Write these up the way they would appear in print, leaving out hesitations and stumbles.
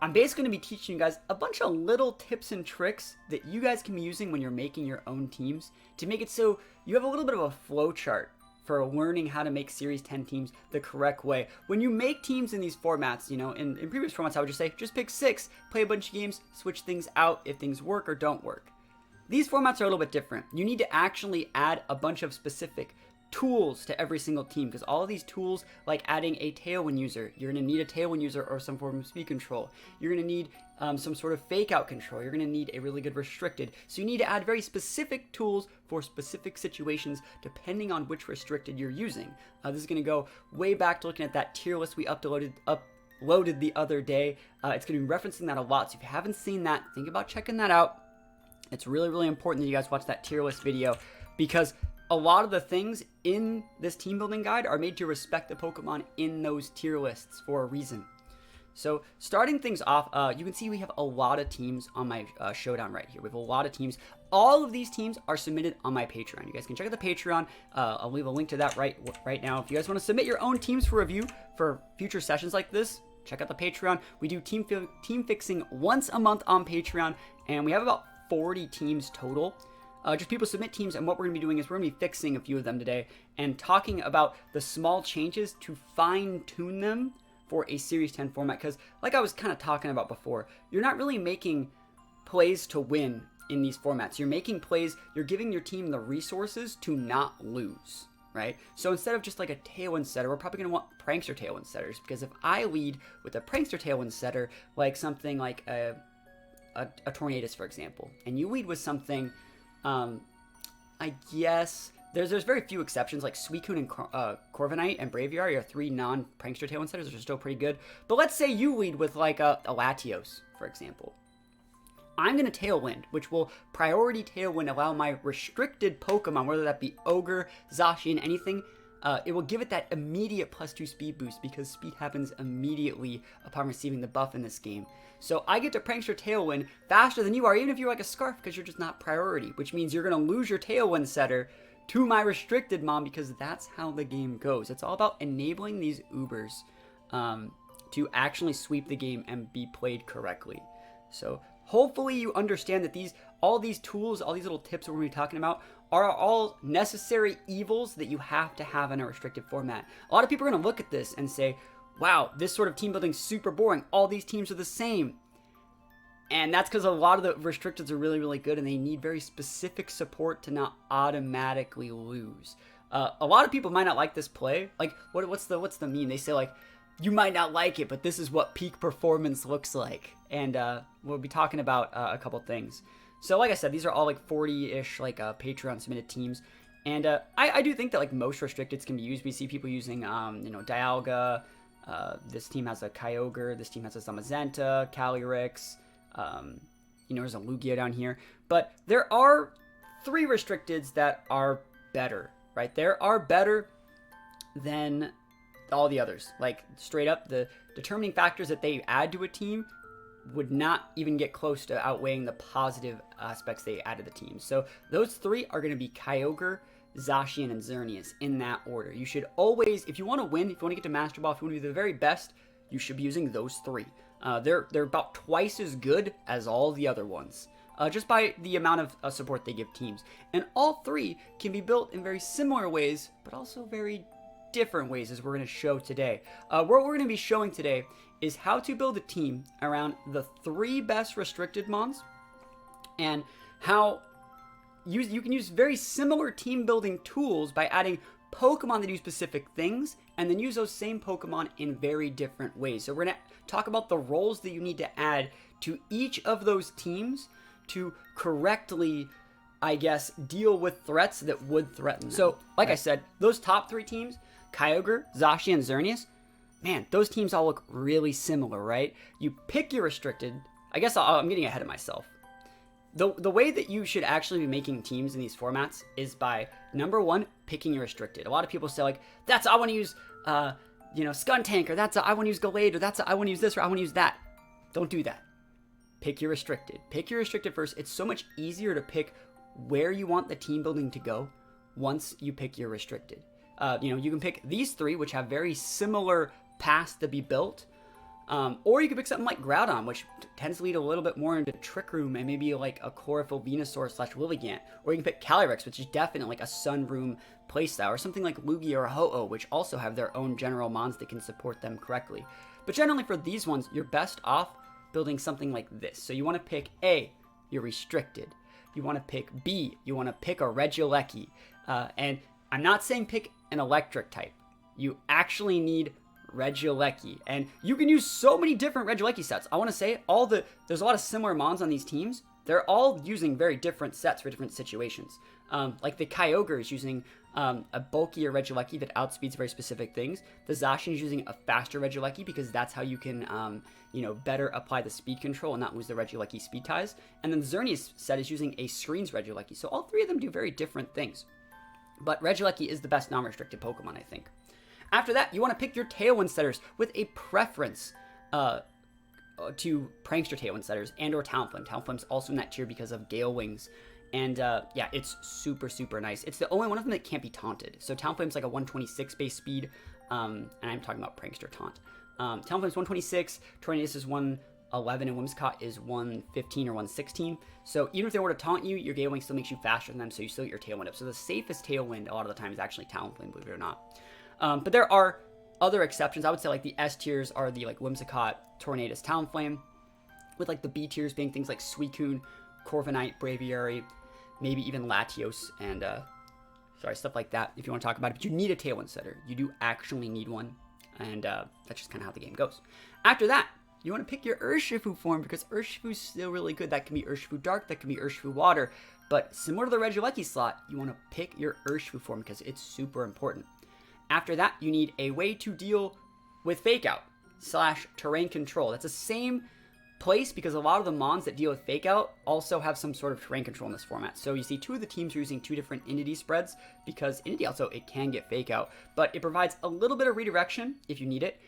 I'm basically going to be teaching you guys a bunch of little tips and tricks that you guys can be using when you're making your own teams to make it so you have a little bit of a flow chart for learning how to make Series 10 teams the correct way. When you make teams in these formats, you know, in previous formats, I would just say, just pick 6, play a bunch of games, switch things out if things work or don't work. These formats are a little bit different. You need to actually add a bunch of specific tools to every single team, because all of these tools, like adding a Tailwind user, you're going to need a Tailwind user or some form of speed control. You're going to need some sort of fake out control. You're going to need a really good restricted. So you need to add very specific tools for specific situations depending on which restricted you're using. This is going to go way back to looking at that tier list we uploaded the other day. It's going to be referencing that a lot. So if you haven't seen that, think about checking that out. It's really, really important that you guys watch that tier list video, because a lot of the things in this team building guide are made to respect the Pokemon in those tier lists for a reason. So starting things off, you can see we have a lot of teams on my showdown right here. We have a lot of teams. All of these teams are submitted on my Patreon. You guys can check out the Patreon. I'll leave a link to that right now. If you guys want to submit your own teams for review for future sessions like this, check out the Patreon. We do team fixing once a month on Patreon, and we have about 40 teams total. Just people submit teams, and what we're going to be doing is we're going to be fixing a few of them today and talking about the small changes to fine-tune them for a Series 10 format, because like I was kind of talking about before, you're not really making plays to win in these formats. You're making plays, you're giving your team the resources to not lose, right? So instead of just like a Tailwind setter, we're probably going to want Prankster Tailwind setters, because if I lead with a Prankster Tailwind setter, like something like a Tornadus, for example, and you lead with something, I guess there's very few exceptions, like Suicune and Corviknight and Braviary are 3 non-Prankster Tailwind setters, which are still pretty good. But let's say you lead with like a Latios, for example. I'm going to Tailwind, which will priority Tailwind, allow my restricted Pokemon, whether that be Ogre, Zacian, anything, it will give it that immediate +2 speed boost, because speed happens immediately upon receiving the buff in this game. So I get to Prankster Tailwind faster than you are, even if you're like a Scarf, because you're just not priority, which means you're going to lose your Tailwind setter to my restricted mom, because that's how the game goes. It's all about enabling these Ubers to actually sweep the game and be played correctly. So hopefully you understand that all these tools, all these little tips that we're going to be talking about are all necessary evils that you have to have in a restricted format. A lot of people are going to look at this and say, wow, this sort of team building is super boring. All these teams are the same. And that's because a lot of the restricteds are really, really good, and they need very specific support to not automatically lose. A lot of people might not like this play. Like, what's the meme? They say, like, you might not like it, but this is what peak performance looks like. And we'll be talking about a couple things. So like I said, these are all like 40-ish like Patreon submitted teams. And I do think that like most restricteds can be used. We see people using, Dialga. This team has a Kyogre. This team has a Zamazenta, Calyrex. There's a Lugia down here. But there are 3 restricteds that are better, right? There are better than all the others. Like, straight up, the determining factors that they add to a team would not even get close to outweighing the positive aspects they add to the team. So those 3 are going to be Kyogre, Zacian, and Xerneas in that order. You should always, if you want to win, if you want to get to Master Ball, if you want to be the very best, you should be using those 3. They're about twice as good as all the other ones, just by the amount of support they give teams. And all 3 can be built in very similar ways, but also very different ways, as we're going to show today. What we're going to be showing today is how to build a team around the 3 best restricted mons, and how you can use very similar team building tools by adding Pokemon that do specific things, and then use those same Pokemon in very different ways. So we're going to talk about the roles that you need to add to each of those teams to correctly, I guess, deal with threats that would threaten them. So, like I said, those top 3 teams, Kyogre, Zacian, and Xerneas, man, those teams all look really similar, right? You pick your restricted. I guess I'm getting ahead of myself. The way that you should actually be making teams in these formats is by, number 1, picking your restricted. A lot of people say, like, I want to use, Skuntank, or I want to use Gallade, or I want to use this, or I want to use that. Don't do that. Pick your restricted. Pick your restricted first. It's so much easier to pick where you want the team building to go once you pick your restricted. You can pick these 3, which have very similar paths to be built, Or you could pick something like Groudon, which tends to lead a little bit more into Trick Room and maybe like a Chlorophyll Venusaur / Lilligant. Or you can pick Calyrex, which is definitely like a Sun Room playstyle, or something like Lugia or Ho-Oh, which also have their own general mons that can support them correctly. But generally for these ones, you're best off building something like this. So you want to pick A, you're restricted. You want to pick B, you want to pick a Regieleki. And I'm not saying pick an electric type. You actually need Regieleki. And you can use so many different Regieleki sets. I want to say there's a lot of similar mons on these teams. They're all using very different sets for different situations. Like the Kyogre is using a bulkier Regieleki that outspeeds very specific things. The Zacian is using a faster Regieleki because that's how you can, better apply the speed control and not lose the Regieleki speed ties. And then the Xerneas set is using a Screens Regieleki. So all three of them do very different things. But Regieleki is the best non-restricted Pokemon, I think. After that, you want to pick your Tailwind setters with a preference to Prankster Tailwind setters and or Talonflame. Talonflame's also in that tier because of Gale Wings. And yeah, it's super, super nice. It's the only one of them that can't be taunted. So Talonflame's like a 126 base speed, and I'm talking about Prankster Taunt. Talonflame's 126, Tornadus is 111, and Whimsicott is 115 or 116. So even if they were to taunt you, your Gale Wing still makes you faster than them, so you still get your Tailwind up. So the safest Tailwind a lot of the time is actually Talonflame, believe it or not. But there are other exceptions. I would say like the S tiers are the like Whimsicott, Tornadus, Talonflame, with like the B tiers being things like Suicune, Corviknight, Braviary, maybe even Latios, and stuff like that if you want to talk about it. But you need a Tailwind setter. You do actually need one, and that's just kind of how the game goes. After that, you want to pick your Urshifu form because Urshifu is still really good. That can be Urshifu Dark, that can be Urshifu Water, but similar to the Regieleki slot, you want to pick your Urshifu form because it's super important. After that, you need a way to deal with Fake Out / terrain control. That's the same place because a lot of the mons that deal with Fake Out also have some sort of terrain control in this format. So you see two of the teams are using two different Entity spreads because Entity also, it can get Fake Out, but it provides a little bit of redirection if you need it,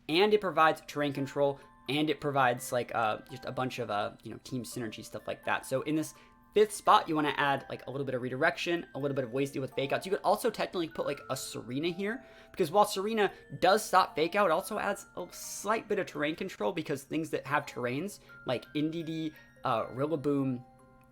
and it provides terrain control, and it provides like just a bunch of team synergy, stuff like that. So in this 5th spot, you want to add like a little bit of redirection, a little bit of ways to deal with Fake Outs. You could also technically put like a Serena here, because while Serena does stop Fake Out, it also adds a slight bit of terrain control because things that have terrains like Indeedee, Rillaboom,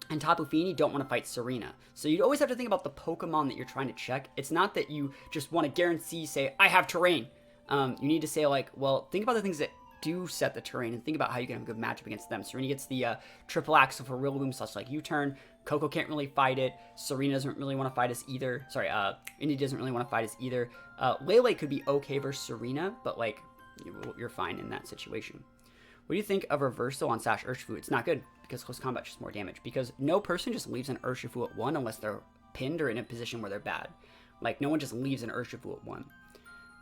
and Tapu Fini don't want to fight Serena. So you'd always have to think about the Pokemon that you're trying to check. It's not that you just want to guarantee, say, I have terrain. You need to say like, well, think about the things that do set the terrain and think about how you can have a good matchup against them. Serena gets the triple axle for Rillaboom / like U-turn. Coco can't really fight it. Serena doesn't really want to fight us either. Sorry, Indy doesn't really want to fight us either. Lele could be okay versus Serena, but like you're fine in that situation. What do you think of reversal on Sash Urshifu? It's not good because close combat just more damage. Because no person just leaves an Urshifu at 1 unless they're pinned or in a position where they're bad. Like no one just leaves an Urshifu at 1.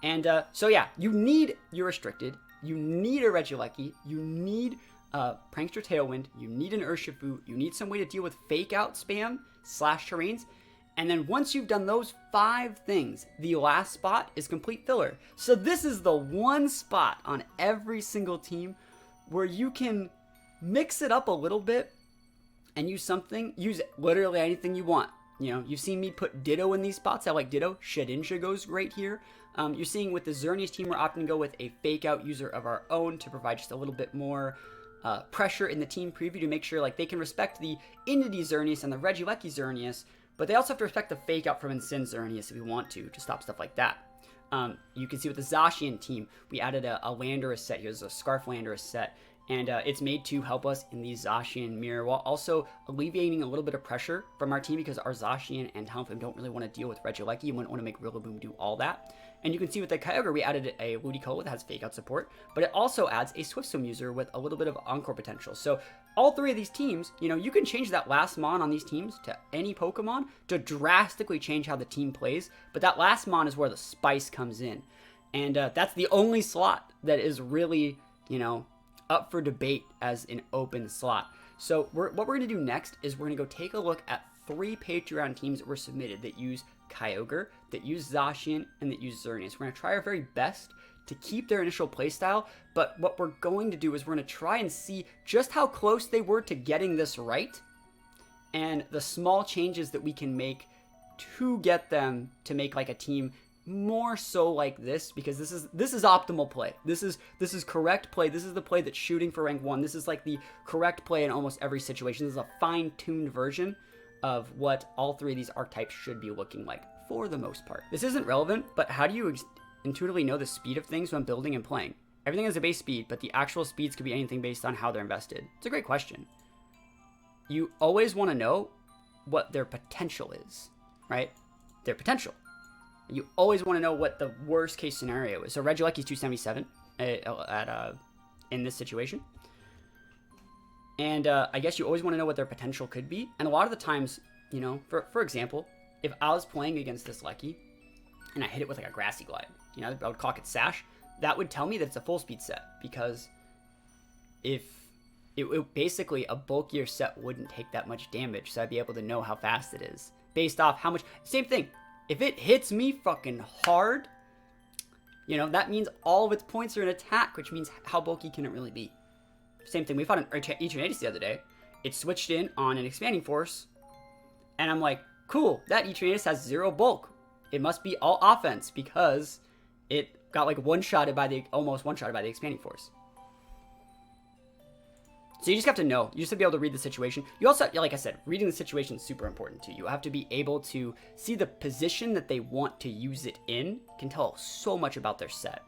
And so yeah, you need your restricted. You need a Regieleki, you need Prankster Tailwind, you need an Urshifu, you need some way to deal with Fake Out spam / terrains, and then once you've done those 5 things, the last spot is complete filler. So this is the one spot on every single team where you can mix it up a little bit and use literally anything you want. You know, you've seen me put Ditto in these spots. I like Ditto. Shedinja goes great here. You're seeing with the Xerneas team, we're opting to go with a Fake Out user of our own to provide just a little bit more pressure in the team preview to make sure like they can respect the Indeedee Xerneas and the Regieleki Xerneas, but they also have to respect the Fake Out from Incin Xerneas if we want to stop stuff like that. You can see with the Zacian team, we added a Landorus set. Here's a Scarf Landorus set, and it's made to help us in the Zacian mirror while also alleviating a little bit of pressure from our team because our Zacian and Talonflame don't really want to deal with Regieleki. You wouldn't want to make Rillaboom do all that. And you can see with the Kyogre, we added a Ludicolo that has Fake Out support, but it also adds a Swift Swim user with a little bit of Encore potential. So all 3 of these teams, you can change that last mon on these teams to any Pokemon to drastically change how the team plays, but that last mon is where the spice comes in. And that's the only slot that is really, up for debate as an open slot. So what we're going to do next is we're going to go take a look at 3 Patreon teams that were submitted that use Kyogre, that use Zacian, and that use Xerneas. We're going to try our very best to keep their initial playstyle, but what we're going to do is we're going to try and see just how close they were to getting this right, and the small changes that we can make to get them to make like a team more so like this, because this is optimal play. This is correct play. This is the play that's shooting for rank 1. This is like the correct play in almost every situation. This is a fine-tuned version of what all 3 of these archetypes should be looking like for the most part. This isn't relevant, but how do you intuitively know the speed of things when building and playing? Everything has a base speed, but the actual speeds could be anything based on how they're invested. It's a great question. You always want to know what their potential is, right? Their potential. You always want to know what the worst case scenario is. So Regieleki's 277 in this situation. And I guess you always want to know what their potential could be. And a lot of the times, you know, for example, if I was playing against this Lecky and I hit it with like a Grassy Glide, you know, I would clock its Sash, that would tell me that it's a full speed set, because if it basically a bulkier set wouldn't take that much damage, so I'd be able to know how fast it is based off how much. Same thing, if it hits me fucking hard, you know, that means all of its points are in attack, which means how bulky can it really be? Same thing, we fought an Eternatus the other day. It switched in on an Expanding Force, and I'm like, cool, that Eternatus has 0 bulk. It must be all offense, because it got like almost one-shotted by the Expanding Force. So you just have to know. You just have to be able to read the situation. You also, like I said, reading the situation is super important too. You have to be able to see the position that they want to use it in. Can tell so much about their set.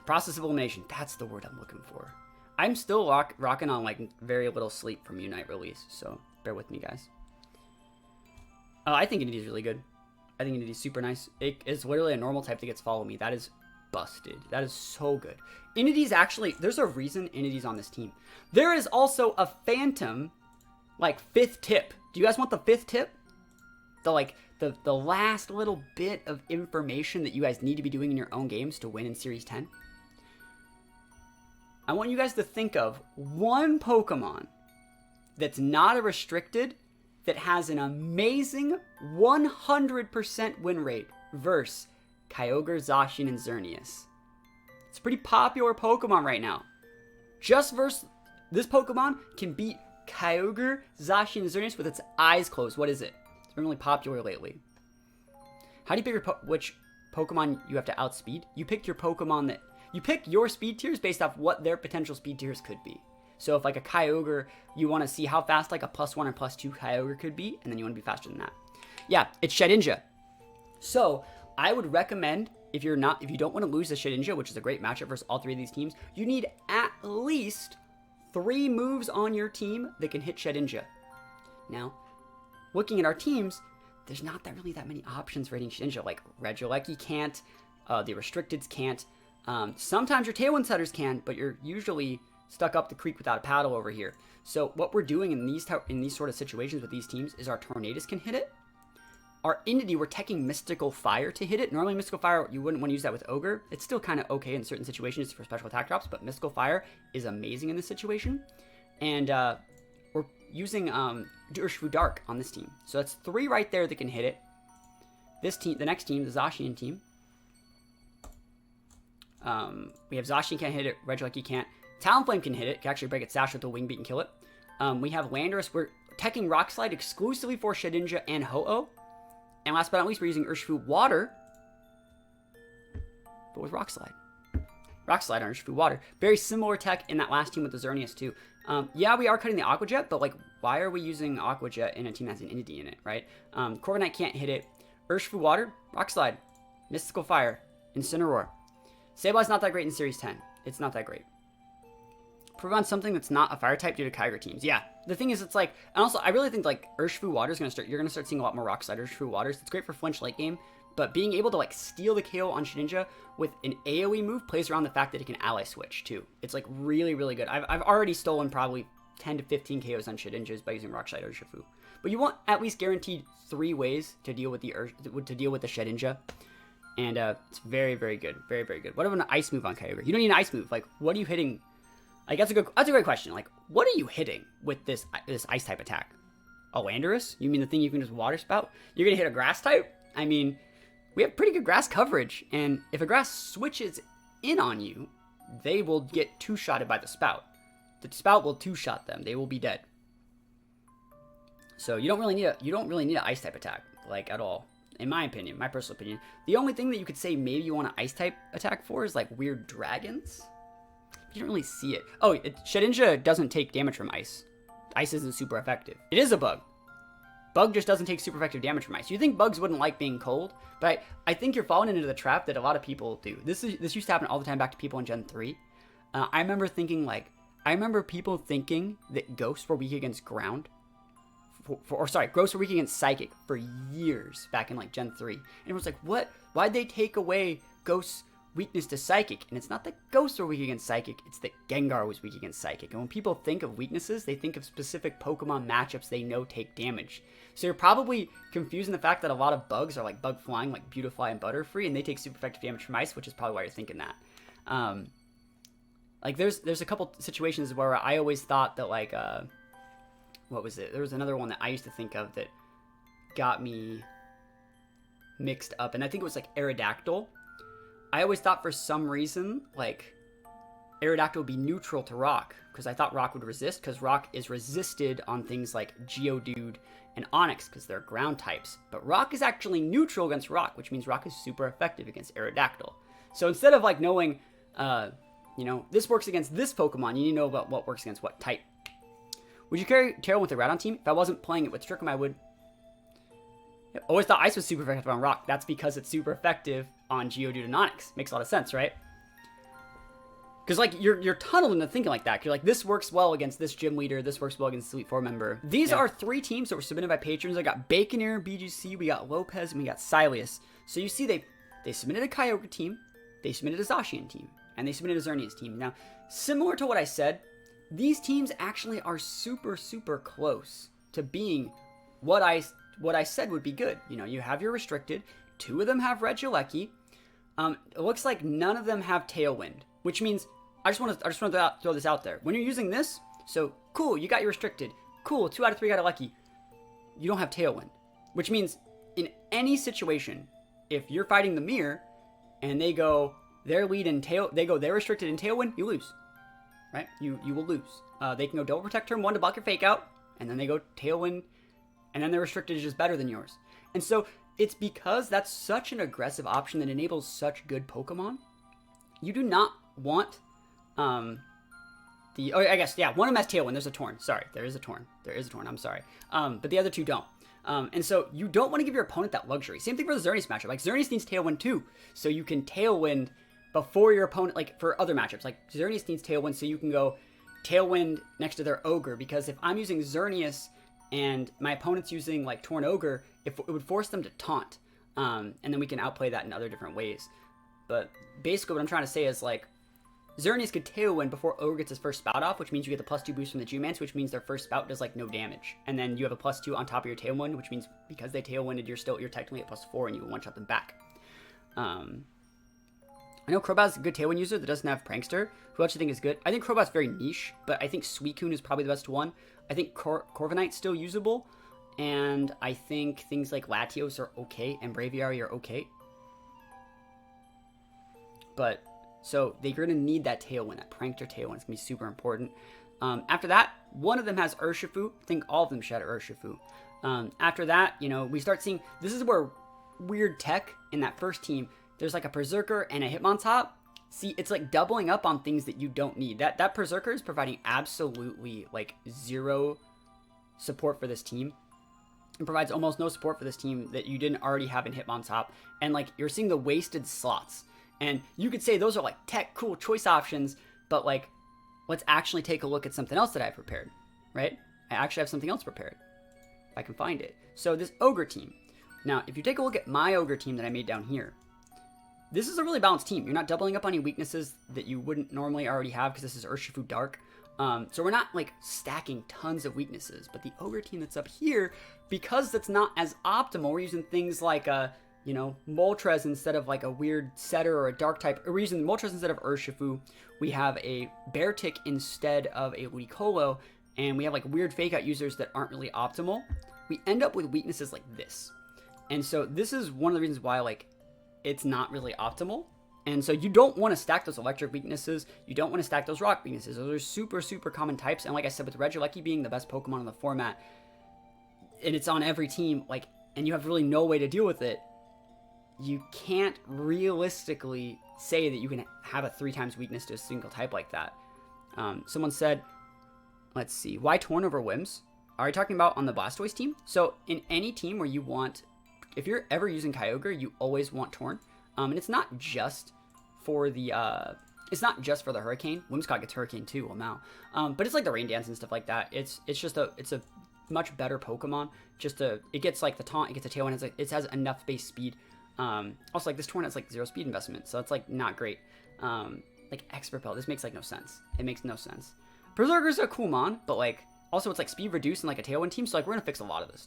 Process of elimination. That's the word I'm looking for. I'm still rocking on like very little sleep from Unite release, so bear with me, guys. I think Entity is really good. I think Entity is super nice. It is literally a normal type that gets Follow Me. That is busted. That is so good. Entity's actually, there's a reason Entity's on this team. There is also a Phantom, like, 5th tip. Do you guys want the 5th tip? The last little bit of information that you guys need to be doing in your own games to win in Series 10? I want you guys to think of one Pokemon that's not a restricted, that has an amazing 100% win rate versus Kyogre, Zacian, and Xerneas. It's a pretty popular Pokemon right now. Just versus this Pokemon can beat Kyogre, Zacian, and Xerneas with its eyes closed. What is it? It's been really popular lately. How do you pick which Pokemon you have to outspeed? You pick your Pokemon that... You pick your speed tiers based off what their potential speed tiers could be. So if like a Kyogre, you want to see how fast like a +1 or +2 Kyogre could be, and then you want to be faster than that. Yeah, it's Shedinja. So I would recommend, if you don't want to lose the Shedinja, which is a great matchup versus all 3 of these teams, you need at least 3 moves on your team that can hit Shedinja. Now, looking at our teams, there's not really that many options for hitting Shedinja. Like Regieleki can't, the restricteds can't. Sometimes your Tailwind setters can, but you're usually stuck up the creek without a paddle over here. So what we're doing in these sort of situations with these teams is our Tornadus can hit it. Our Entity, we're teching Mystical Fire to hit it. Normally Mystical Fire, you wouldn't want to use that with Ogre. It's still kind of okay in certain situations for special attack drops, but Mystical Fire is amazing in this situation. And we're using Urshifu Dark on this team. So that's 3 right there that can hit it. This team, the next team, the Zacian team. We have Zacian can't hit it, Regieleki can't. Talonflame can hit it, can actually break its Sash with a Wing Beat and kill it. We have Landorus, we're teching Rock Slide exclusively for Shedinja and Ho-Oh. And last but not least, we're using Urshifu Water, but with Rock Slide. Rock Slide on Urshifu Water. Very similar tech in that last team with the Xerneas too. Yeah, we are cutting the Aqua Jet, but like, why are we using Aqua Jet in a team that has an Entity in it, right? Corviknight can't hit it. Urshifu Water, Rock Slide, Mystical Fire, Incineroar. Sableye's not that great in Series 10. It's not that great. Prove on something that's not a fire type due to Kyogre teams. Yeah, the thing is, it's like, and also I really think like Urshifu Water is you're gonna start seeing a lot more Rock Slide Urshifu Waters. It's great for flinch late game, but being able to like steal the KO on Shedinja with an AoE move plays around the fact that it can ally switch too. It's like really, really good. I've already stolen probably 10 to 15 KOs on Shedinjas by using Rock Slide Urshifu. But you want at least guaranteed 3 ways to deal with the Shedinja. And it's very, very good. Very, very good. What about an ice move on Kyogre? You don't need an ice move. Like, what are you hitting? Like, that's a great question. Like, what are you hitting with this ice type attack? A Landorus? You mean the thing you can just water spout? You're gonna hit a grass type? I mean, we have pretty good grass coverage, and if a grass switches in on you, they will get 2-shotted by the spout. The spout will 2-shot them. They will be dead. So you don't really need an ice type attack, like, at all. In my opinion, my personal opinion. The only thing that you could say maybe you want an ice type attack for is like weird dragons. You don't really see it. Oh, Shedinja doesn't take damage from ice. Ice isn't super effective. It is a bug. Bug just doesn't take super effective damage from ice. You think bugs wouldn't like being cold, but I think you're falling into the trap that a lot of people do. This used to happen all the time back to people in Gen 3. I remember people thinking that ghosts were weak against ground. Ghosts were weak against psychic for years back in like Gen 3. And it was like, what? Why'd they take away ghosts' weakness to psychic? And it's not that ghosts were weak against psychic, it's that Gengar was weak against psychic. And when people think of weaknesses, they think of specific Pokemon matchups they know take damage. So you're probably confusing the fact that a lot of bugs are like bug flying, like Beautifly and Butterfree, and they take super effective damage from ice, which is probably why you're thinking that. Like there's a couple situations where I always thought that like what was it? There was another one that I used to think of that got me mixed up, and I think it was like Aerodactyl. I always thought for some reason like Aerodactyl would be neutral to Rock, because I thought Rock would resist, because Rock is resisted on things like Geodude and Onix because they're ground types. But Rock is actually neutral against Rock, which means Rock is super effective against Aerodactyl. So instead of like knowing, this works against this Pokemon, you need to know about what works against what type. Would you carry Tailwind with a Radon team? If I wasn't playing it with Strick'em, I would. I always thought Ice was super effective on Rock. That's because it's super effective on Geodude and Onix. Makes a lot of sense, right? Because like you're tunneled into thinking like that. You're like, this works well against this gym leader. This works well against the Elite Four member. These are 3 teams that were submitted by patrons. I got Baconair, BGC, we got Lopez, and we got Sileus. So you see they submitted a Kyogre team, they submitted a Zacian team, and they submitted a Xerneas team. Now, similar to what I said, these teams actually are super, super close to being what I said would be good. You have your restricted. 2 of them have Regieleki. It looks like none of them have Tailwind, which means I just want to throw this out there. When you're using this, so cool, you got your restricted. Cool, 2 out of 3 got a Lucky. You don't have Tailwind, which means in any situation, if you're fighting the mirror and they go their lead and they're restricted in Tailwind, you lose. Right? You will lose. They can go Double Protect turn 1 to block your Fake Out, and then they go Tailwind, and then their restricted is just better than yours. And so it's because that's such an aggressive option that enables such good Pokemon. You do not want one of them has Tailwind. There's a Torn. Sorry, there is a Torn. I'm sorry. But the other 2 don't. And so you don't want to give your opponent that luxury. Same thing for the Xerneas matchup. Like Xerneas needs Tailwind too, so you can Tailwind before your opponent, like for other matchups. Like Xerneas needs Tailwind, so you can go Tailwind next to their Ogre, because if I'm using Xerneas and my opponent's using like Torn Ogre, it would force them to taunt. And then we can outplay that in other different ways. But basically what I'm trying to say is like, Xerneas could Tailwind before Ogre gets his first spout off, which means you get the +2 boost from the G-Mance, which means their first spout does like no damage. And then you have a +2 on top of your Tailwind, which means because they Tailwinded, you're technically at +4 and you one-shot them back. I know Crobat's a good Tailwind user that doesn't have Prankster. Who else do you think is good? I think Crobat's very niche, but I think Suicune is probably the best one. I think Corviknight's still usable, and I think things like Latios are okay, and Braviary are okay. But, so they're going to need that Tailwind, that Prankster Tailwind. It's going to be super important. After that, one of them has Urshifu. I think all of them should have Urshifu. After that, we start seeing, this is where weird tech in that first team, there's like a Berserker and a Hitmontop. See, it's like doubling up on things that you don't need. That Berserker is providing absolutely like 0 support for this team. It provides almost no support for this team that you didn't already have in Hitmontop. And like, you're seeing the wasted slots. And you could say those are like tech cool choice options, but like, let's actually take a look at something else that I prepared, right? I actually have something else prepared, if I can find it. So this Ogre team. Now, if you take a look at my Ogre team that I made down here, this is a really balanced team. You're not doubling up on any weaknesses that you wouldn't normally already have, because this is Urshifu Dark. So we're not like stacking tons of weaknesses, but the Ogre team that's up here, because that's not as optimal, we're using things like Moltres instead of like a weird setter or a dark type. We're using Moltres instead of Urshifu. We have a Beartic instead of a Ludicolo, and we have like weird fake out users that aren't really optimal. We end up with weaknesses like this. And so this is one of the reasons why like it's not really optimal. And so you don't want to stack those electric weaknesses. You don't want to stack those rock weaknesses. Those are super, super common types. And like I said, with Regieleki being the best Pokemon in the format, and it's on every team, like, and you have really no way to deal with it, you can't realistically say that you can have a 3 times weakness to a single type like that. Someone said, let's see, why Torn over Whims? Are you talking about on the Blastoise team? So in any team where you want, if you're ever using Kyogre, you always want Torn. And it's not just for the Hurricane. Whimsicott gets Hurricane too, well now. But it's like the Rain Dance and stuff like that. It's a much better Pokemon. It gets like the taunt, it gets a Tailwind, it has enough base speed. Also, like, this Torn has like 0 speed investment, so it's like not great. Like Expert Belt, this makes like no sense. It makes no sense. Berserker's a cool mon, but like also it's like speed reduced and like a Tailwind team, so like we're gonna fix a lot of this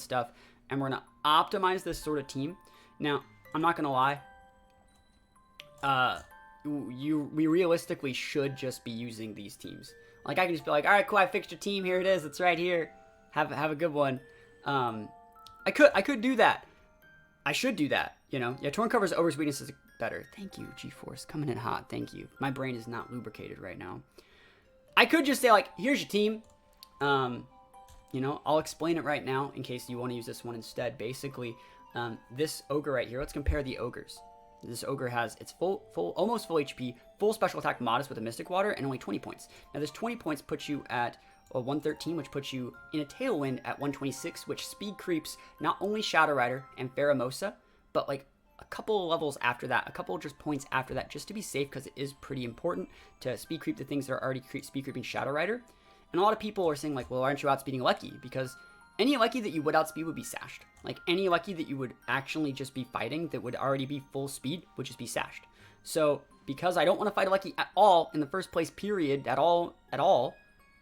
stuff. And we're gonna optimize this sort of team. Now, I'm not gonna lie. We realistically should just be using these teams. Like, I can just be like, all right, cool, I fixed your team. Here it is. It's right here. Have a good one. I could do that. I should do that. You know, yeah. Torn covers Ogre's weaknesses better. Thank you, G-Force, coming in hot. Thank you. My brain is not lubricated right now. I could just say like, here's your team. You know, I'll explain it right now in case you want to use this one instead. Basically, this Ogre right here. Let's compare the Ogres. This Ogre has its almost full HP, full special attack modest with a Mystic Water, and only 20 points. Now, this 20 points puts you at 113, which puts you in a Tailwind at 126, which speed creeps not only Shadow Rider and Pheromosa, but like a couple of levels after that, a couple just points after that, just to be safe, because it is pretty important to speed creep the things that are already speed creeping Shadow Rider. And a lot of people are saying like, well, aren't you outspeeding Lucky? Because any Lucky that you would outspeed would be sashed. Like, any Lucky that you would actually just be fighting that would already be full speed would just be sashed. So, because I don't want to fight a Lucky at all in the first place, period, at all,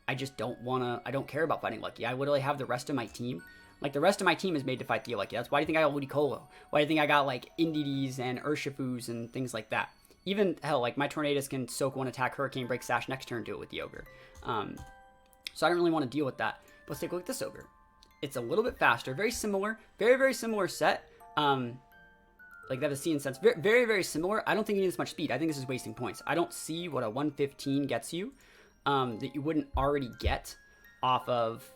I just don't want to, I don't care about fighting Lucky. I literally have the rest of my team. Like, the rest of my team is made to fight the Lucky. That's why do you think I got Ludicolo? Why do you think I got, like, Indidis and Urshifus and things like that? Even, hell, like, my Tornadus can soak one attack, Hurricane, break, sash, next turn, do it with the Ogre. So I don't really want to deal with that. But let's take a look at this Ogre. It's a little bit faster, very similar, very, very similar set. Like that is C and sense, very, very, very similar. I don't think you need as much speed. I think this is wasting points. I don't see what a 115 gets you that you wouldn't already get off of,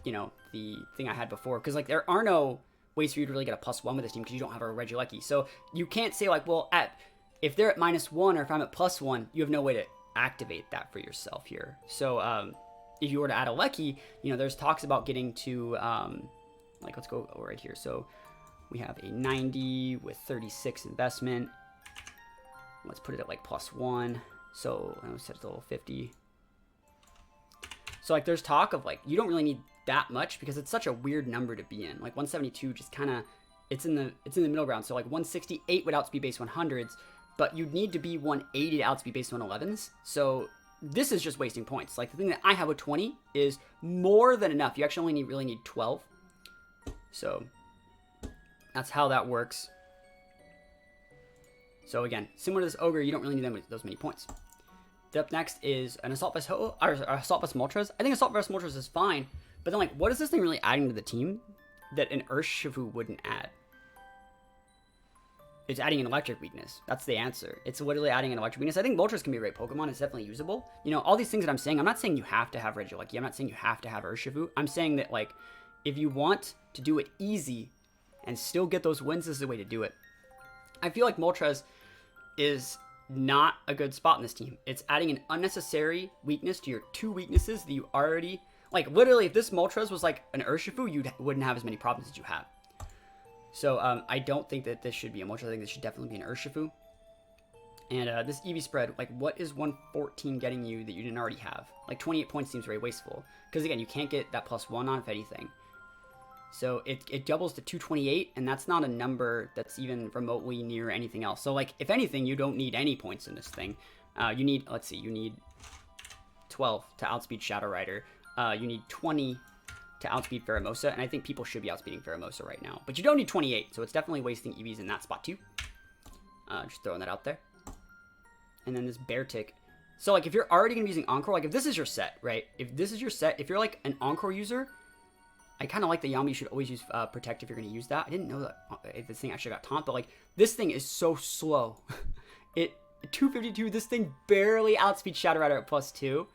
you know, the thing I had before. Because like there are no ways for you to really get a +1 with this team because you don't have a Regieleki. So you can't say like, well, if they're at -1 or if I'm at +1, you have no way to activate that for yourself here. So if you were to add a Lecky, you know, there's talks about getting to, like, let's go right here. So we have a 90 with 36 investment. Let's put it at like +1. So let's set it to level 50. So like there's talk of like, you don't really need that much because it's such a weird number to be in. Like 172 just kind of, it's in the middle ground. So like 168 would outspeed base 100s, but you'd need to be 180 to outspeed base 111s. So this is just wasting points. Like the thing that I have with 20 is more than enough. You actually only really need 12. So that's how that works. So again, similar to this Ogre, you don't really need those many points. Up next is an Assault Vest Assault Vest Moltres. I think Assault Vest Moltres is fine, but then like, what is this thing really adding to the team that an Urshifu wouldn't add? It's adding an electric weakness. That's the answer. It's literally adding an electric weakness. I think Moltres can be a great Pokemon. It's definitely usable. You know, all these things that I'm saying, I'm not saying you have to have Regieleki. I'm not saying you have to have Urshifu. I'm saying that, like, if you want to do it easy and still get those wins, this is the way to do it. I feel like Moltres is not a good spot in this team. It's adding an unnecessary weakness to your 2 weaknesses that you already... Like, literally, if this Moltres was like an Urshifu, you wouldn't have as many problems as you have. So, I don't think that this should be a Moltres. I think this should definitely be an Urshifu. And this EV spread, like, what is 114 getting you that you didn't already have? Like, 28 points seems very wasteful. Because, again, you can't get that +1 on, if anything. So, it doubles to 228, and that's not a number that's even remotely near anything else. So, like, if anything, you don't need any points in this thing. You need, let's see, you need 12 to outspeed Shadow Rider. You need 20 to outspeed Pheromosa, and I think people should be outspeeding Pheromosa right now. But you don't need 28, so it's definitely wasting EVs in that spot too. Just throwing that out there. And then this Beartic. So, like, if you're already going to be using Encore, like, if this is your set, right? If this is your set, if you're, like, an Encore user, I kind of like the Yami should always use Protect if you're going to use that. I didn't know that this thing actually got taunt, but, like, this thing is so slow. 252, this thing barely outspeeds Shadow Rider at +2.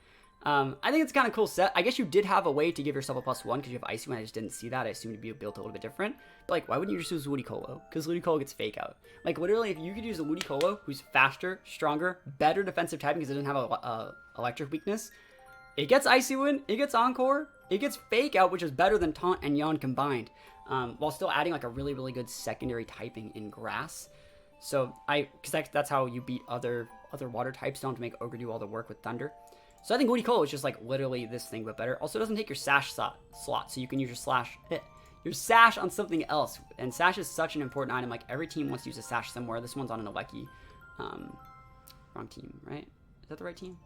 I think it's kind of cool set. I guess you did have a way to give yourself a +1 because you have Icy Wind. I just didn't see that. I assumed it'd be built a little bit different. But like, why wouldn't you just use Ludicolo? Because Ludicolo gets Fake Out. Like literally, if you could use a Ludicolo who's faster, stronger, better defensive typing because it doesn't have a electric weakness, it gets Icy Wind, it gets Encore, it gets Fake Out, which is better than Taunt and Yawn combined, while still adding like a really, really good secondary typing in Grass. So because that's how you beat other water types. Don't make Ogre do all the work with Thunder. So I think Ludicolo is just like literally this thing, but better. Also, it doesn't take your Sash slot, so you can use your Sash on something else. And Sash is such an important item. Like every team wants to use a Sash somewhere. This one's on an Alecki. Wrong team, right? Is that the right team?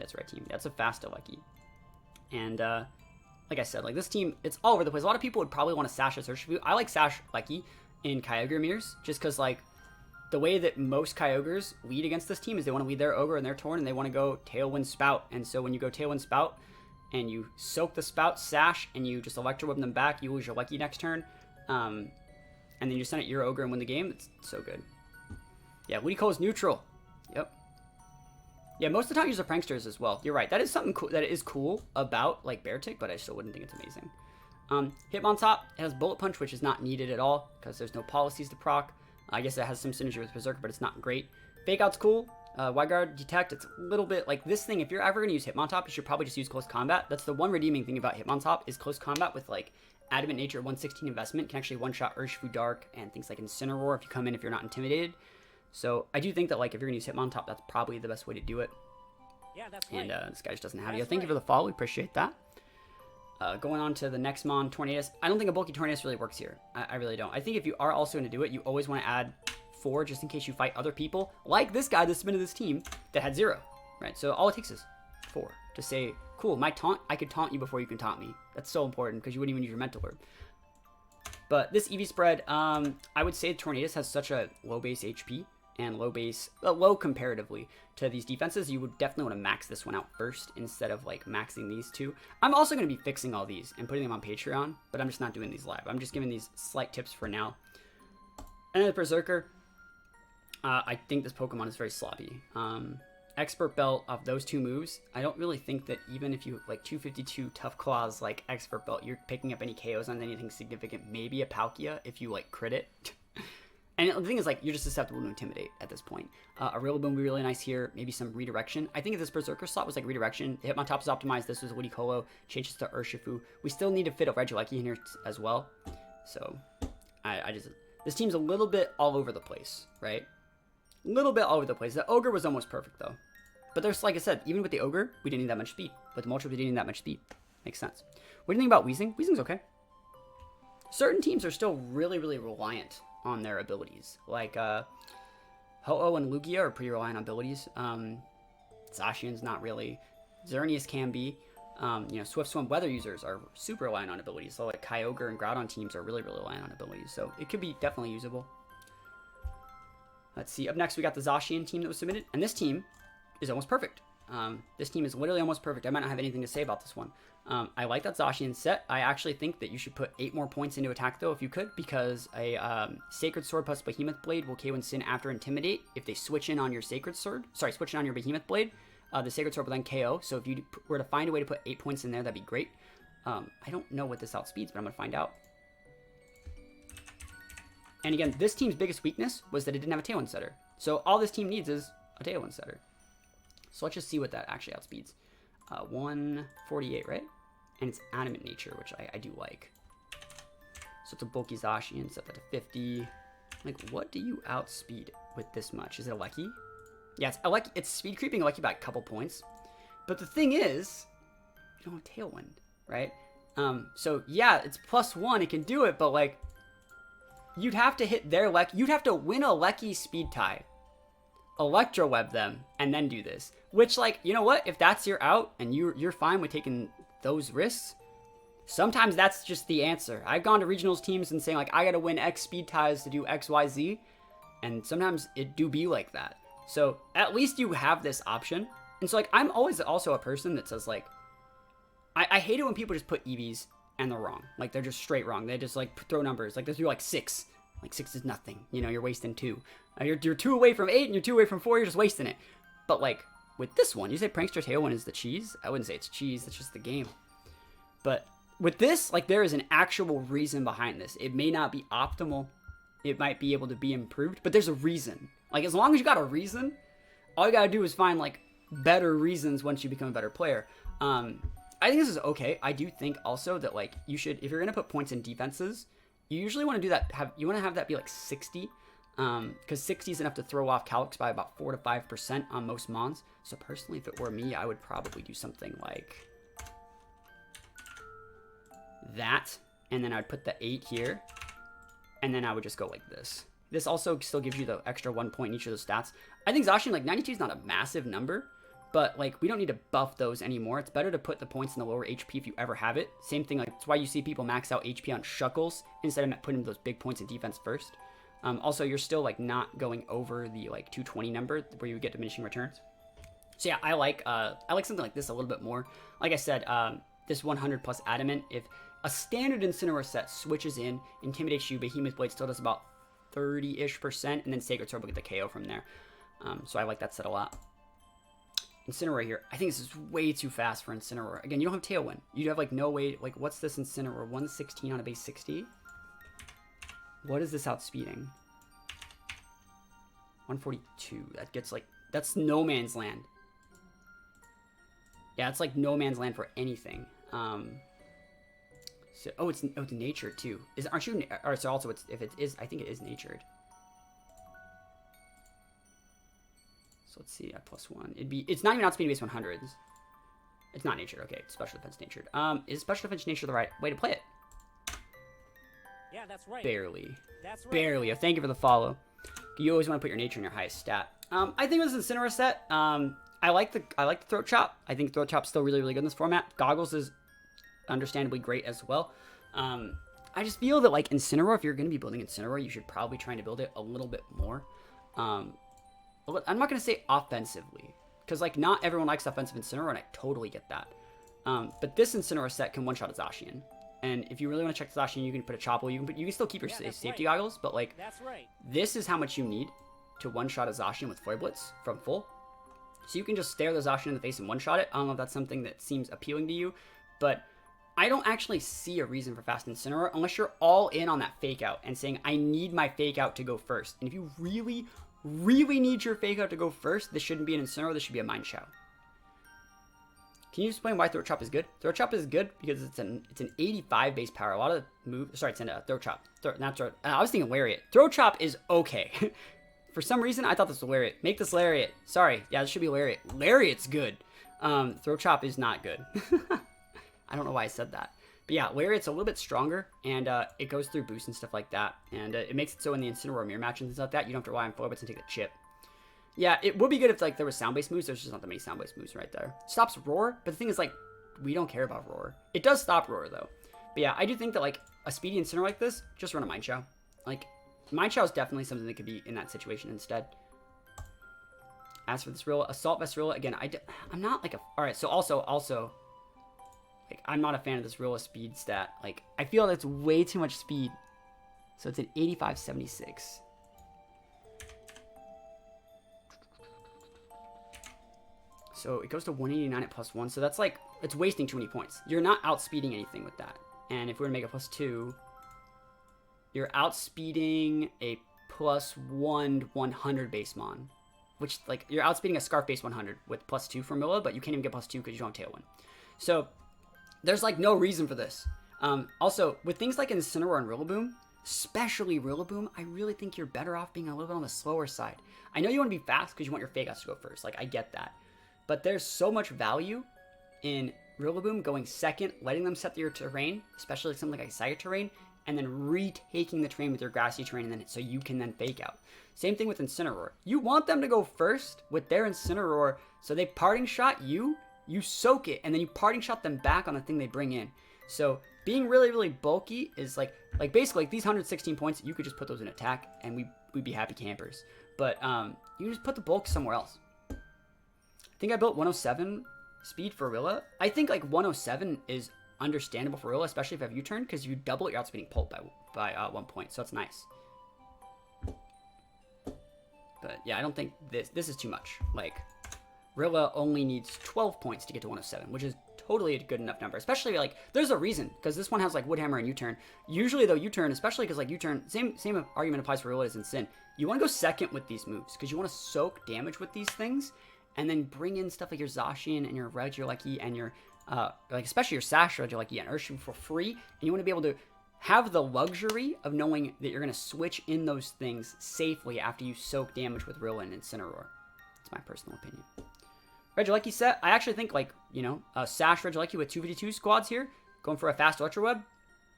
That's the right team. That's a fast Alecki. And like I said, like this team, it's all over the place. A lot of people would probably want to Sash as Urshifu. I like Sash Alecki in Kyogre mirrors, just because like the way that most Kyogres lead against this team is they want to lead their Ogre and their Torn, and they want to go Tailwind Spout. And so when you go Tailwind Spout and you soak the Spout, Sash, and you just Electro Whip them back, you lose your Lucky next turn. And then you send it your Ogre and win the game. It's so good. Yeah, Ludicolo is neutral. Yep. Yeah, most of the time you use the Pranksters as well. You're right. That is something cool. That is cool about like Beartic, but I still wouldn't think it's amazing. Hitmontop has Bullet Punch, which is not needed at all because there's no policies to proc. I guess it has some synergy with Berserker, but it's not great. Fake Out's cool. Wide Guard, Detect, it's a little bit like this thing. If you're ever going to use Hitmontop, you should probably just use Close Combat. That's the one redeeming thing about Hitmontop is Close Combat with like Adamant Nature 116 investment can actually one-shot Urshifu Dark and things like Incineroar if you come in if you're not intimidated. So I do think that like if you're going to use Hitmontop, that's probably the best way to do it. Yeah, that's right. And this guy just doesn't have you. Thank you for the follow. We appreciate that. Going on to the next Mon, Tornadus. I don't think a bulky Tornadus really works here. I really don't. I think if you are also going to do it, you always want to add 4 just in case you fight other people, like this guy, the spin of this team, that had 0, right? So all it takes is 4 to say, cool, my taunt, I could taunt you before you can taunt me. That's so important because you wouldn't even use your Mental Orb. But this EV spread, I would say Tornadus has such a low base HP and low comparatively to these defenses. You would definitely want to max this one out first instead of like maxing these two. I'm also going to be fixing all these and putting them on Patreon, but I'm just not doing these live. I'm just giving these slight tips for now. And then the Berserker, I think this Pokemon is very sloppy. Expert Belt of those 2 moves, I don't really think that even if you like 252 Tough Claws like Expert Belt, you're picking up any KOs on anything significant. Maybe a Palkia if you like crit it. And the thing is, like, you're just susceptible to Intimidate at this point. A Rillaboom would be really nice here. Maybe some Redirection. I think if this Berserker slot was, like, Redirection, the Hitmontop is optimized. This was Ludicolo. Changes to Urshifu. We still need to fit a Regieleki in here as well. So, this team's a little bit all over the place, right? A little bit all over the place. The Ogre was almost perfect, though. But there's, like I said, even with the Ogre, we didn't need that much speed. With the Moltres, we didn't need that much speed. Makes sense. What do you think about Weezing? Weezing's okay. Certain teams are still really, really reliant on their abilities. Like, Ho-Oh and Lugia are pretty reliant on abilities. Zacian's not really. Xerneas can be. Swift Swim Weather users are super reliant on abilities. So, like, Kyogre and Groudon teams are really, really reliant on abilities. So, it could be definitely usable. Let's see. Up next, we got the Zacian team that was submitted. And this team is almost perfect. This team is literally almost perfect. I might not have anything to say about this one. I like that Zacian set. I actually think that you should put 8 more points into attack, though, if you could, because a Sacred Sword plus Behemoth Blade will KO and Sin after Intimidate. If they switch in on your Sacred Sword, switch in on your Behemoth Blade, the Sacred Sword will then KO. So if you were to find a way to put 8 points in there, that'd be great. I don't know what this outspeeds, but I'm going to find out. And again, this team's biggest weakness was that it didn't have a Tailwind setter. So all this team needs is a Tailwind setter. So let's just see what that actually outspeeds. 148, right? And it's Adamant Nature, which I do like. So it's a bulky Zacian, set that to 50. Like, what do you outspeed with this much? Is it Alecki? Yeah, it's speed creeping Alecki by a couple points. But the thing is, you don't have Tailwind, right? So yeah, it's +1, it can do it, but like, you'd have to hit their Lecky. You'd have to win a Lecky speed tie, Electro Web them, and then do this. Which, like, you know what? If that's your out and you're fine with taking those risks, sometimes that's just the answer. I've gone to regionals teams and saying, like, I gotta win X speed ties to do X, Y, Z, and sometimes it do be like that. So at least you have this option. And so, like, I'm always also a person that says, like, I hate it when people just put EVs and they're wrong. Like, they're just straight wrong. They just, like, throw numbers. Like, they threw, like, 6. Like, 6 is nothing. You know, you're wasting 2. You're 2 away from 8 and you're 2 away from 4. You're just wasting it. But, like, with this one. You say Prankster Tailwind is the cheese? I wouldn't say it's cheese. That's just the game. But with this, like, there is an actual reason behind this. It may not be optimal. It might be able to be improved, but there's a reason. Like, as long as you got a reason, all you gotta do is find, like, better reasons once you become a better player. I think this is okay. I do think also that, like, you should, if you're gonna put points in defenses, you usually want to do that, you want to have that be like 60, because 60 is enough to throw off Calyx by about 4 to 5% on most mons. So personally, if it were me, I would probably do something like that, and then I'd put the 8 here, and then I would just go like this. This also still gives you the extra 1 point in each of those stats. I think Zacian, like, 92 is not a massive number, but, like, we don't need to buff those anymore. It's better to put the points in the lower HP if you ever have it. Same thing, like, that's why you see people max out HP on Shuckles instead of putting those big points in defense first. Also, you're still, like, not going over the, like, 220 number where you get diminishing returns. So, yeah, I like something like this a little bit more. Like I said, this 100 plus Adamant, if a standard Incineroar set switches in, intimidates you, Behemoth Blade still does about 30-ish%, and then Sacred Sword will get the KO from there. So I like that set a lot. Incineroar here. I think this is way too fast for Incineroar. Again, you don't have Tailwind. You have, like, no way. Like, what's this Incineroar? 116 on a base 60? What is this outspeeding? 142. That gets, like, that's no man's land. Yeah, it's like no man's land for anything. So, oh, it's nature too. Aren't you? Or so also, if it is, I think it is natured. So let's see, at +1. It's not even outspeeding base 100s. It's not natured. Okay, it's special defense natured. Is special defense nature the right way to play it? Yeah, that's right. Barely. That's right. Barely. Thank you for the follow. You always want to put your nature in your highest stat. I think with this Incineroar set, I like the Throat Chop. I think Throat Chop's still really, really good in this format. Goggles is understandably great as well. I just feel that, like, Incineroar, if you're going to be building Incineroar, you should probably try to build it a little bit more. I'm not going to say offensively, because, like, not everyone likes offensive Incineroar, and I totally get that. But this Incineroar set can one-shot a Zacian. And if you really want to check the Zacian, you can put a Chopple. You can still keep your safety goggles, but, like, this is how much you need to one-shot a Zacian with Flare Blitz from full. So you can just stare the Zacian in the face and one-shot it. I don't know if that's something that seems appealing to you, but I don't actually see a reason for fast Incineroar unless you're all in on that fake out and saying, I need my fake out to go first. And if you really, really need your fake out to go first, this shouldn't be an Incineroar, this should be a Mind Chow. Can you explain why Throat Chop is good? Throat Chop is good because it's an 85 base power. A lot of moves, sorry, it's in a Throat Chop. I was thinking Lariat. Throat Chop is okay. For some reason, I thought this was Lariat. Make this Lariat. Sorry, yeah, this should be Lariat. Lariat's good. Throat Chop is not good. I don't know why I said that. But yeah, Lariat's a little bit stronger, and it goes through boosts and stuff like that. And it makes it so in the Incineroar mirror match and things like that, you don't have to rely on Flare Blitz and take the chip. Yeah, it would be good if, like, there was sound-based moves. There's just not that many sound-based moves right there. Stops Roar, but the thing is, like, we don't care about Roar. It does stop Roar, though. But yeah, I do think that, like, a speedy Incineroar like this, just run a Mind Chow. Like, Mind Chow is definitely something that could be in that situation instead. As for this Rilla, Assault Vest Rilla, again, I'm not, like, alright, so also, like, I'm not a fan of this Rilla speed stat. Like, I feel that's way too much speed. So it's an 85-76. So it goes to 189 at +1. So that's, like, it's wasting too many points. You're not outspeeding anything with that. And if we were to make a +2, you're outspeeding a +1 100 base mon. Which, like, you're outspeeding a Scarf base 100 with +2 from Milla, but you can't even get +2 because you don't have Tailwind. So there's, like, no reason for this. Also, with things like Incineroar and Rillaboom, especially Rillaboom, I really think you're better off being a little bit on the slower side. I know you want to be fast because you want your fake outs to go first. Like, I get that. But there's so much value in Rillaboom going second, letting them set your terrain, especially something like a Psychic terrain, and then retaking the terrain with your grassy terrain, and then so you can then fake out. Same thing with Incineroar. You want them to go first with their Incineroar, so they parting shot you soak it, and then you parting shot them back on the thing they bring in. So being really, really bulky is like basically, like, these 116 points, you could just put those in attack, and we'd be happy campers. But you just put the bulk somewhere else. I think I built 107 speed for Rilla. I think, like, 107 is understandable for Rilla, especially if you have U-turn, because you double your outspeeding Pulp by 1 point, so that's nice. But yeah, I don't think this is too much. Like, Rilla only needs 12 points to get to 107, which is totally a good enough number. Especially, like, there's a reason, because this one has, like, Woodhammer and U-turn. Usually, though, U-turn, especially because, like, U-turn, same argument applies for Rilla as in Sin. You want to go second with these moves, because you want to soak damage with these things, and then bring in stuff like your Zacian and your Regieleki and your, like, especially your Sash Regieleki and Urshifu for free, and you want to be able to have the luxury of knowing that you're going to switch in those things safely after you soak damage with Rilla and Incineroar. That's my personal opinion. Regieleki set, I actually think, like, you know, Sash Regieleki with 2v2 squads here, going for a fast Ultra Web,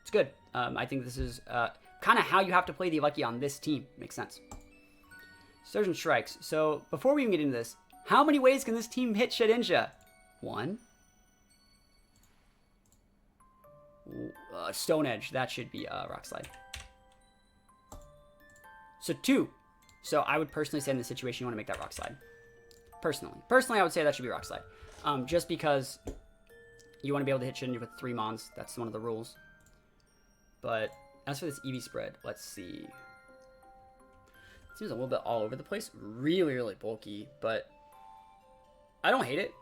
it's good. I think this is kind of how you have to play the Lucky on this team. Makes sense. Surgeon Strikes. So, before we even get into this, how many ways can this team hit Shedinja? 1. Stone Edge, that should be Rock Slide. So 2. So I would personally say in this situation you want to make that Rock Slide. Personally, I would say that should be Rock Slide. Just because you want to be able to hit Shedinja with 3 Mons. That's one of the rules. But as for this EV spread, let's see. It seems a little bit all over the place. Really, really bulky, but I don't hate it.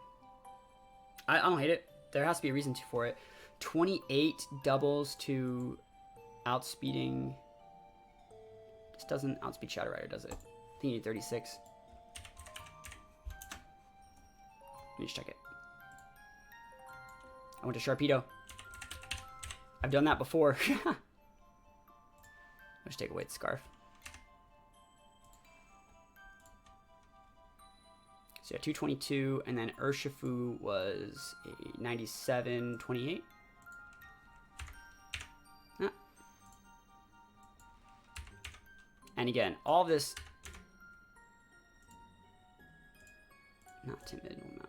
I don't hate it. There has to be a reason for it. 28 doubles to outspeeding. This doesn't outspeed Shadow Rider, does it? I think you need 36. Let me just check it. I went to Sharpedo. I've done that before. Let's just take away the Scarf. So yeah, 222, and then Urshifu was a 97, 28. And again, all this... Not timid, no.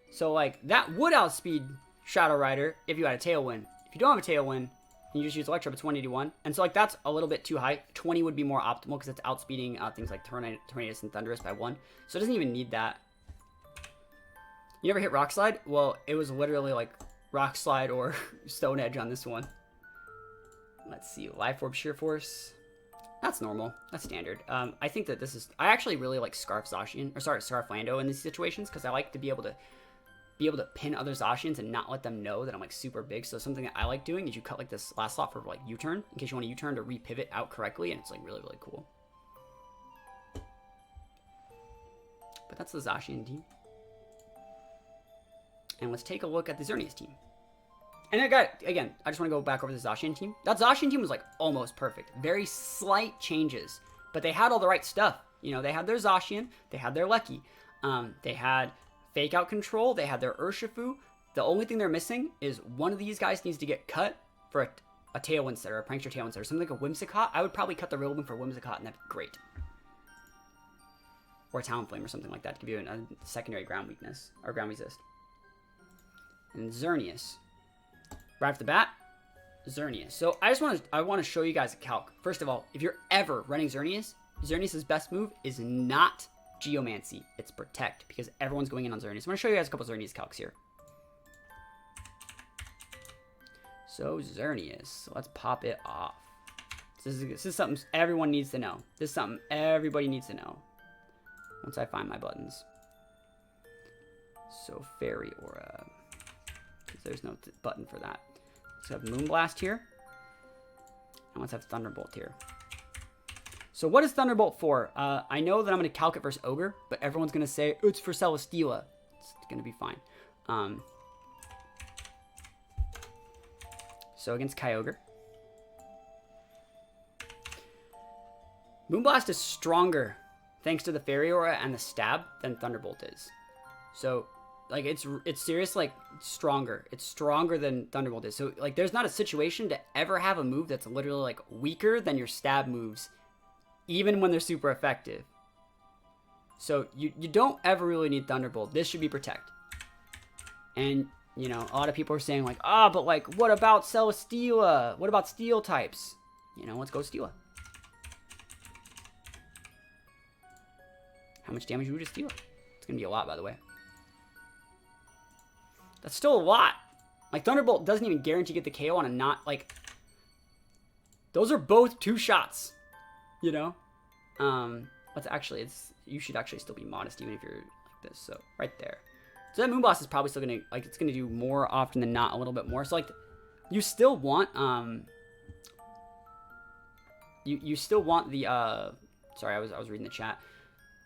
So, like, that would outspeed Shadow Rider if you had a Tailwind. If you don't have a Tailwind, and you just use Electro, it's 181. And so, like, that's a little bit too high. 20 would be more optimal because it's outspeeding things like Tornadus and Thunderous by 1. So it doesn't even need that. You never hit Rock Slide? Well, it was literally, like, Rock Slide or Stone Edge on this one. Let's see. Life Orb, Sheer Force. That's normal. That's standard. I think that this is... I actually really like Scarf Zacian, or sorry, Scarf Lando in these situations, because I like to be able to pin other Zacians and not let them know that I'm, like, super big. So something that I like doing is you cut, like, this last slot for, like, U-turn, in case you want to U-turn to re-pivot out correctly, and it's, like, really, really cool. But that's the Zacian team. And let's take a look at the Xerneas team. And again, I just want to go back over the Zacian team. That Zacian team was, like, almost perfect. Very slight changes. But they had all the right stuff. You know, they had their Zacian. They had their Lecky. They had Fake Out Control. They had their Urshifu. The only thing they're missing is one of these guys needs to get cut for a Tailwind Setter, a Prankster Tailwind Setter. Something like a Whimsicott. I would probably cut the Rillaboom for Whimsicott, and that'd be great. Or a Talonflame or something like that to give you a secondary ground weakness. Or ground resist. And Xerneas. Right off the bat, Xerneas. So I want to show you guys a calc. First of all, if you're ever running Xerneas, Xerneas' best move is not Geomancy. It's Protect, because everyone's going in on Xerneas. I'm going to show you guys a couple Xerneas calcs here. So Xerneas, let's pop it off. This is something everyone needs to know. This is something everybody needs to know. Once I find my buttons. So Fairy Aura. There's no button for that. Let's have Moonblast here. And let's have Thunderbolt here. So what is Thunderbolt for? I know that I'm going to calc it versus Ogre, but everyone's going to say, it's for Celesteela. It's going to be fine. So against Kyogre. Moonblast is stronger, thanks to the Fairy Aura and the Stab, than Thunderbolt is. So... like, it's serious, like, stronger. It's stronger than Thunderbolt is. So, like, there's not a situation to ever have a move that's literally, like, weaker than your stab moves, even when they're super effective. So, you don't ever really need Thunderbolt. This should be Protect. And, you know, a lot of people are saying, like, but, like, what about Celesteela? What about Steel types? You know, let's go Steela. How much damage would you Steela? It's going to be a lot, by the way. That's still a lot. Like, Thunderbolt doesn't even guarantee get the KO on a not, like... those are both 2 shots. You know? But actually, you should actually still be modest, even if you're like, this. So right there. So that Moonblast is probably still gonna, like, it's gonna do more often than not, a little bit more. So like, you still want you still want the sorry, I was reading the chat.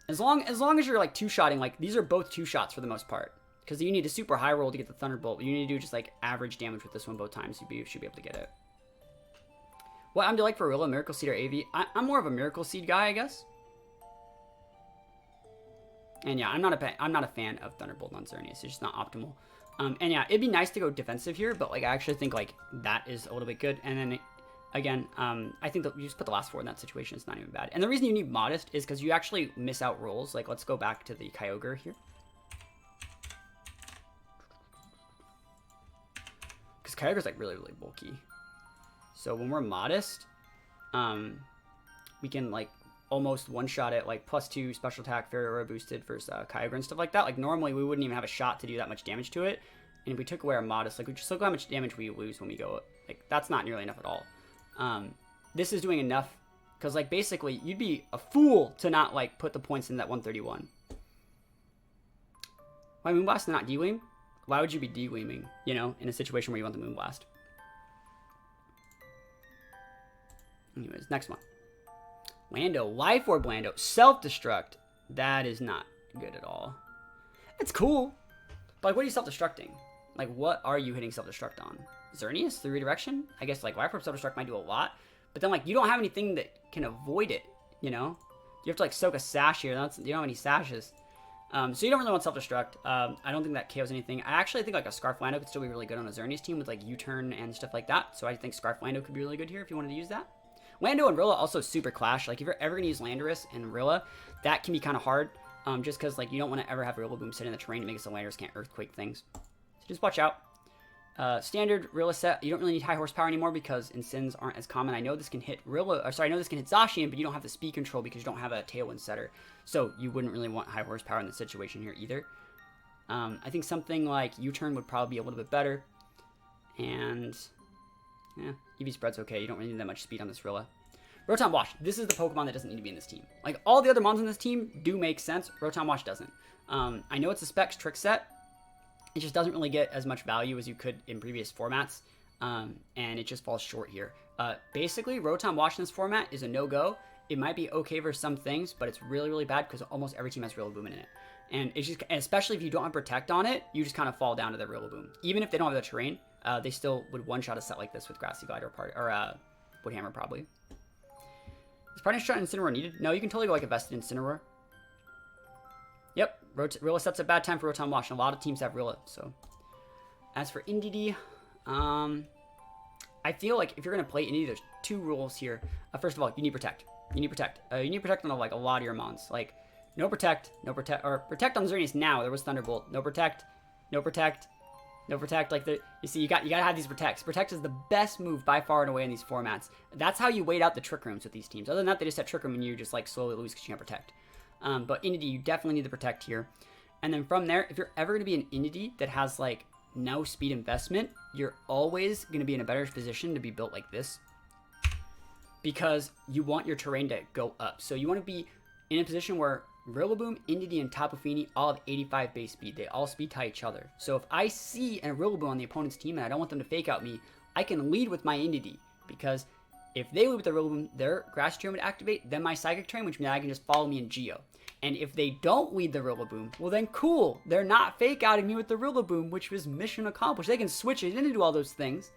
As long as you're like two-shotting, like these are both two shots for the most part, because you need a super high roll to get the Thunderbolt. You need to do just like average damage with this one both times. You should be able to get it. What do you like for Rilla, Miracle Seed or AV? I'm more of a Miracle Seed guy, I guess. And yeah, I'm not a fan of Thunderbolt on Xerneas. It's just not optimal. And yeah, it'd be nice to go defensive here, but like I actually think like that is a little bit good. And then again, I think that you just put the last 4 in that situation. It's not even bad. And the reason you need Modest is because you actually miss out rolls. Like let's go back to the Kyogre here. Because Kyogre's like really, really bulky. So when we're Modest, we can like almost one-shot it, like +2 special attack, Fairy Aura boosted versus Kyogre and stuff like that. Like normally we wouldn't even have a shot to do that much damage to it. And if we took away our Modest, like we just look how much damage we lose when we go, like that's not nearly enough at all. This is doing enough, because like basically you'd be a fool to not like put the points in that 131. Why Moonblast and not D-Weam? Why would you be D-Weaming, you know, in a situation where you want the Moonblast? Anyways, next one. Lando, Life Orb Lando, Self-Destruct. That is not good at all. It's cool, but like, what are you self-destructing? Like, what are you hitting self-destruct on? Xerneas through redirection? I guess like Life Orb self-destruct might do a lot, but then like you don't have anything that can avoid it, you know? You have to like soak a sash here. You don't have any sashes. So you don't really want self-destruct. I don't think that KOs anything. I actually think like a Scarf Lando could still be really good on a Xerneas team with like U-turn and stuff like that. So I think Scarf Lando could be really good here if you wanted to use that. Lando and Rilla also super clash. Like if you're ever going to use Landorus and Rilla, that can be kind of hard. Just because like you don't want to ever have Rillaboom sit in the terrain to make it so Landorus can't Earthquake things. So just watch out. Standard Rilla set, you don't really need high horsepower anymore because Incins aren't as common. I know this can hit Rilla, or sorry, I know this can hit Zacian, but you don't have the speed control because you don't have a Tailwind setter. So you wouldn't really want high horsepower in this situation here either. I think something like U-turn would probably be a little bit better. And yeah, EV spread's okay. You don't really need that much speed on this Rilla. Rotom Wash. This is the Pokemon that doesn't need to be in this team. Like all the other mons in this team do make sense. Rotom Wash doesn't. I know it's a Specs trick set. It just doesn't really get as much value as you could in previous formats, and it just falls short here. Basically, Rotom Wash in this format is a no-go. It might be okay for some things, but it's really, really bad because almost every team has Rillaboom in it. And it's just, especially if you don't have Protect on it, you just kind of fall down to the Rillaboom. Even if they don't have the terrain, they still would one-shot a set like this with Grassy Glide or Woodhammer probably. Is Parting Shot and Incineroar needed? No, you can totally go like a Vested Incineroar. Yep, Rilla set's a bad time for Rotom Wash, and a lot of teams have Rilla, so. As for Indeedee, I feel like if you're going to play Indeedee, there's 2 rules here. First of all, you need Protect. You need Protect. You need Protect on like a lot of your mons. Like, no Protect, or Protect on Xerneas now. There was Thunderbolt. No Protect, no Protect, no Protect. Like, you see, you gotta have these Protects. Protect is the best move by far and away in these formats. That's how you wait out the Trick Rooms with these teams. Other than that, they just have Trick Room and you just like slowly lose because you can't Protect. But Indeedee, you definitely need the Protect here. And then from there, if you're ever going to be an Indeedee that has like no speed investment, you're always going to be in a better position to be built like this. Because you want your terrain to go up. So you want to be in a position where Rillaboom, Indeedee, and Tapu Fini all have 85 base speed. They all speed tie each other. So if I see a Rillaboom on the opponent's team and I don't want them to fake out me, I can lead with my Indeedee. Because if they lead with the Rillaboom, their Grass Terrain would activate, then my Psychic Terrain, which means I can just follow me in Geo. And if they don't lead the Rillaboom, well then cool. They're not fake outing me with the Rillaboom, which was mission accomplished. They can switch it in and do all those things,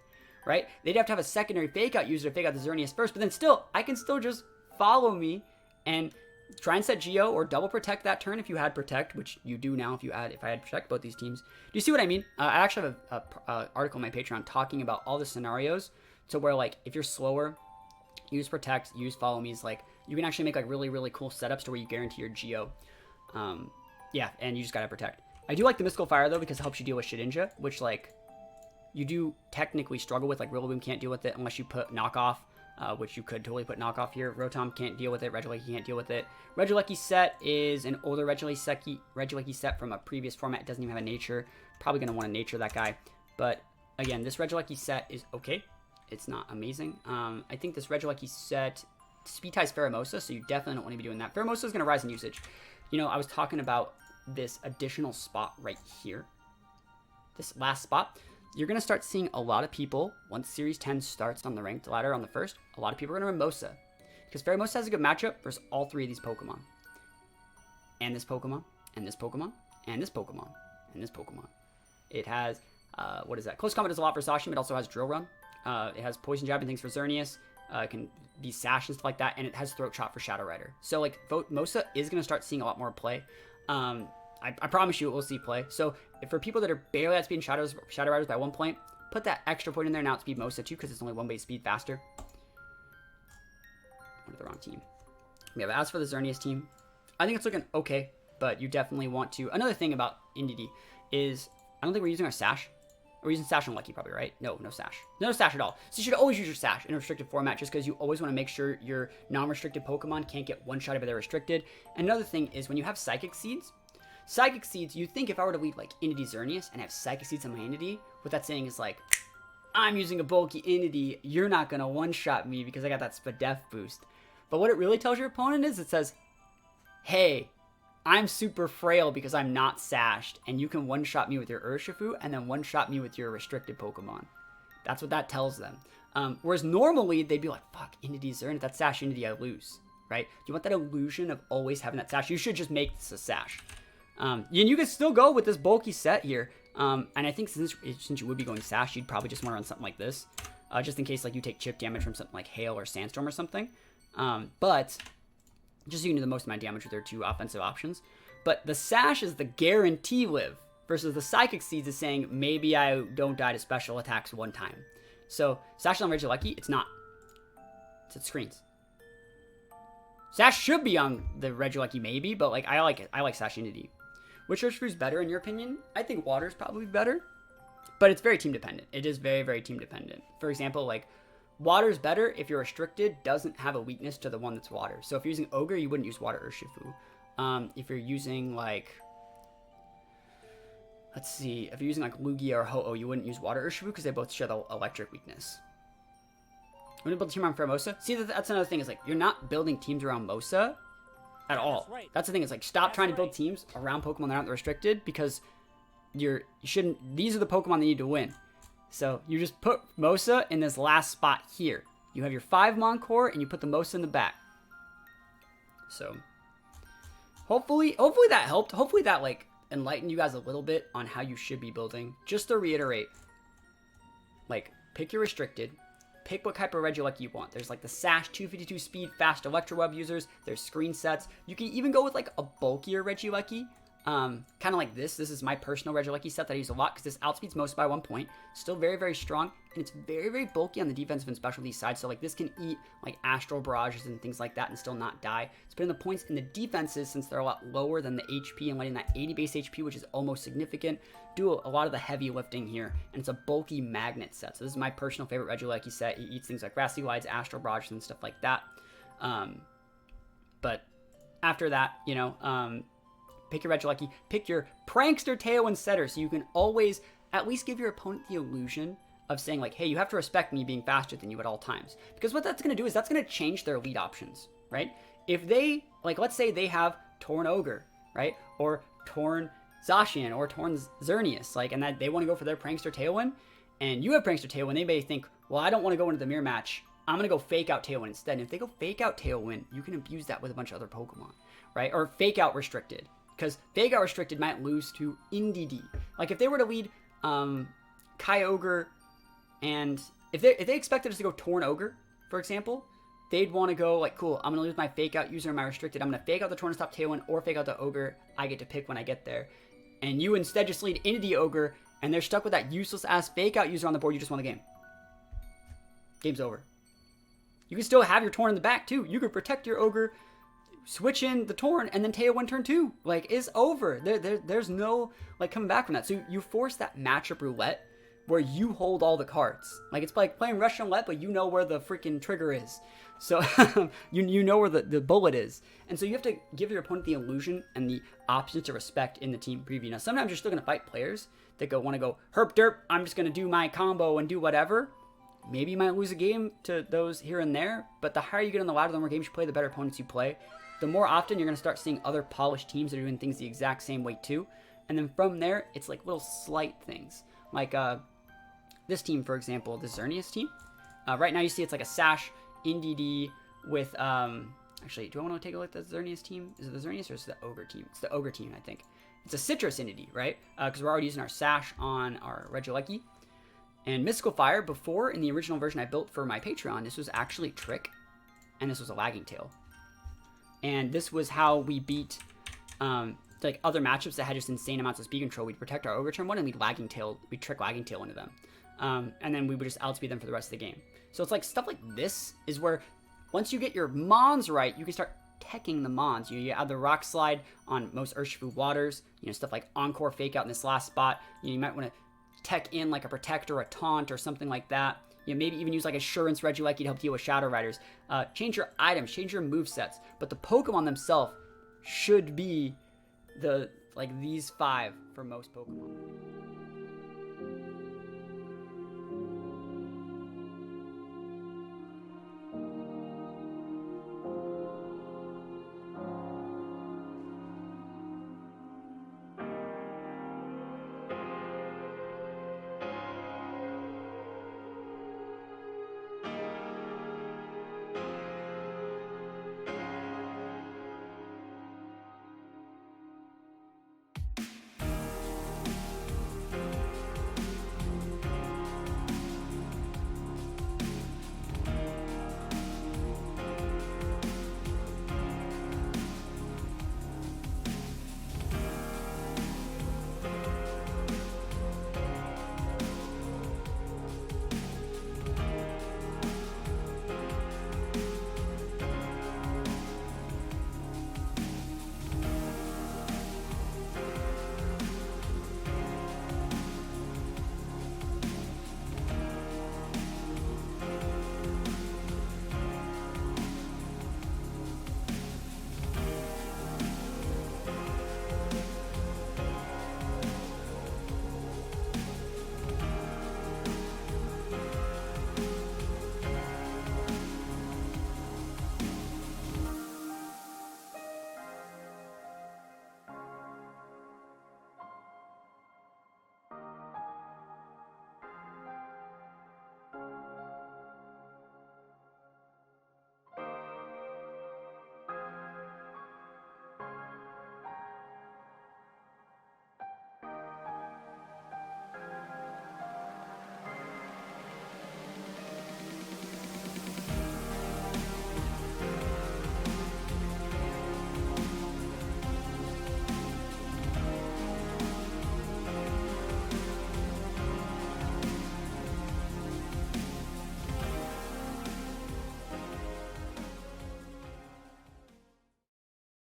right? They'd have to have a secondary fake out user to fake out the Xerneas first, but then still, I can still just follow me and try and set Geo or double Protect that turn if you had Protect, which you do now if I had Protect both these teams. Do you see what I mean? I actually have an article on my Patreon talking about all the scenarios to where like if you're slower, use Protect, use Follow Me's, like you can actually make like really, really cool setups to where you guarantee your Geo. Yeah, and you just gotta Protect. I do like the Mystical Fire though because it helps you deal with Shedinja, which like you do technically struggle with. Like Rillaboom can't deal with it unless you put Knockoff, which you could totally put Knockoff here. Rotom can't deal with it. Regieleki can't deal with it. Regieleki set is an older Regieleki set from a previous format. It doesn't even have a nature. Probably gonna want to nature that guy. But again, this Regieleki set is okay. It's not amazing. I think this Regieleki set speed ties Pheromosa, so you definitely don't want to be doing that. Pheromosa is going to rise in usage. You know, I was talking about this additional spot right here, this last spot, you're going to start seeing a lot of people, once Series 10 starts on the ranked ladder on the first, a lot of people are going to run Mosa. Because Pheromosa has a good matchup versus all 3 of these Pokemon. And this Pokemon, and this Pokemon, and this Pokemon, and this Pokemon. It has, what is that? Close Combat does a lot for Sashin, but it also has Drill Run. It has Poison Jab and things for Xerneas. It can be Sash and stuff like that, and it has Throat Chop for Shadow Rider. So, like, Mosa is going to start seeing a lot more play. I promise you it will see play. So, for people that are barely at speed in Shadow Riders by 1 point, put that extra point in there now to speed Mosa too, because it's only 1 base speed faster. Went to the wrong team. We have, as for the Xerneas team, I think it's looking okay, but you definitely want to. Another thing about Indeedee is, I don't think we're using our Sash. We're using Sash on Lucky probably, right? No Sash. No Sash at all. So you should always use your Sash in a restricted format just because you always want to make sure your non-restricted Pokemon can't get one-shotted by their restricted. And another thing is when you have Psychic Seeds, you think if I were to lead like Indeedee Xerneas and have Psychic Seeds on my Indeedee, what that's saying is like, I'm using a bulky Indeedee, you're not going to one-shot me because I got that Spadef boost. But what it really tells your opponent is it says, hey, I'm super frail because I'm not sashed, and you can one-shot me with your Urshifu, and then one-shot me with your restricted Pokemon. That's what that tells them. Whereas normally, they'd be like, fuck, Indeedee Xerneas, that Sash Indeedee, I lose, right? You want that illusion of always having that Sash. You should just make this a Sash. And you can still go with this bulky set here. And I think since you would be going Sash, you'd probably just want to run something like this. Just in case like you take chip damage from something like Hail or Sandstorm or something. But just so you can do the most amount of damage with their 2 offensive options. But the Sash is the guarantee live, versus the Psychic Seeds is saying, maybe I don't die to special attacks 1 time. So, Sash is on Regieleki, it's not. It's at screens. Sash should be on the Regieleki maybe, but like I like it. I like Sash Indeedee. Which Urshifu is better in your opinion? I think Water's probably better. But it's very team dependent. It is very, very team dependent. For example, like, Water's better if your restricted doesn't have a weakness to the one that's Water. So if you're using Ogre, you wouldn't use Water Urshifu. If you're using like, let's see, if you're using like Lugia or Ho-Oh, you wouldn't use Water Urshifu because they both share the electric weakness. When you build a team around Pheromosa, see that's another thing is like you're not building teams around Mosa at all. That's right. That's the thing is like stop trying to build teams around Pokemon that aren't restricted because you shouldn't. These are the Pokemon that need to win. So you just put Mosa in this last spot here. You have your 5 Mon-Core and you put the Mosa in the back. So hopefully that helped. Hopefully that like enlightened you guys a little bit on how you should be building. Just to reiterate, like pick your restricted, pick what type of Regieleki you want. There's like the Sash 252 speed fast Electro Web users. There's screen sets. You can even go with like a bulkier Regieleki. Kind of like this. This is my personal Regieleki set that I use a lot because this outspeeds most by 1 point. Still very, very strong, and it's very, very bulky on the defensive and specialty side. So like this can eat like Astral Barrages and things like that and still not die. It's putting the points in the defenses since they're a lot lower than the HP and letting that 80 base HP, which is almost significant, do a lot of the heavy lifting here. And it's a bulky magnet set. So this is my personal favorite Regieleki set. It eats things like Grassy Wides, Astral Barrages, and stuff like that. But after that, you know, pick your Regieleki, pick your Prankster Tailwind setter so you can always at least give your opponent the illusion of saying like, hey, you have to respect me being faster than you at all times. Because what that's going to do is that's going to change their lead options, right? If they, like, let's say they have Torn Ogre, right? Or Torn Zacian or Torn Xerneas, like, and that they want to go for their Prankster Tailwind, and you have Prankster Tailwind, they may think, well, I don't want to go into the mirror match. I'm going to go Fake Out Tailwind instead. And if they go Fake Out Tailwind, you can abuse that with a bunch of other Pokemon, right? Or Fake Out Restricted. Because Fake Out Restricted might lose to Indeedee. Like, if they were to lead Kyogre, and if they expected us to go Torn Ogre, for example, they'd want to go, like, cool, I'm going to lose my Fake Out user and my Restricted. I'm going to Fake Out the Torn Stop Tailwind or Fake Out the Ogre. I get to pick when I get there. And you instead just lead Indeedee Ogre, and they're stuck with that useless-ass Fake Out user on the board. You just won the game. Game's over. You can still have your Torn in the back, too. You could protect your Ogre, switch in the Torn, and then Tailwind turn 2. Like, it's over. There's no, like, coming back from that. So you force that matchup roulette where you hold all the cards. Like, it's like playing Russian roulette, but you know where the freaking trigger is. So you know where the bullet is. And so you have to give your opponent the illusion and the options to respect in the team preview. Now, sometimes you're still going to fight players that want to go, herp derp, I'm just going to do my combo and do whatever. Maybe you might lose a game to those here and there, but the higher you get on the ladder, the more games you play, the better opponents you play. the more often you're going to start seeing other polished teams that are doing things the exact same way too. And then from there, it's like little slight things. Like this team, for example, the Xerneas team. Right now you see it's like a Sash, NDD with... actually, do I want to take a look at the Xerneas team? Is it the Xerneas or is it the Ogre team? It's the Ogre team, I think. It's a Citrus NDD, right? Because we're already using our Sash on our Regieleki. And Mystical Fire, before, in the original version I built for my Patreon, this was actually Trick. And this was a Lagging Tail. And this was how we beat like other matchups that had just insane amounts of speed control. We'd protect our Ogre turn 1 and we'd Trick Lagging Tail into them. And then we would just outspeed them for the rest of the game. So it's like stuff like this is where once you get your Mons right, you can start teching the Mons. You add the Rock Slide on most Urshifu waters, stuff like Encore Fake Out in this last spot. You might want to tech in like a Protect or a Taunt or something like that. Maybe even use like Assurance Regieleki to help deal with Shadow Riders. Change your items, change your movesets. But the Pokemon themselves should be these 5 for most Pokemon.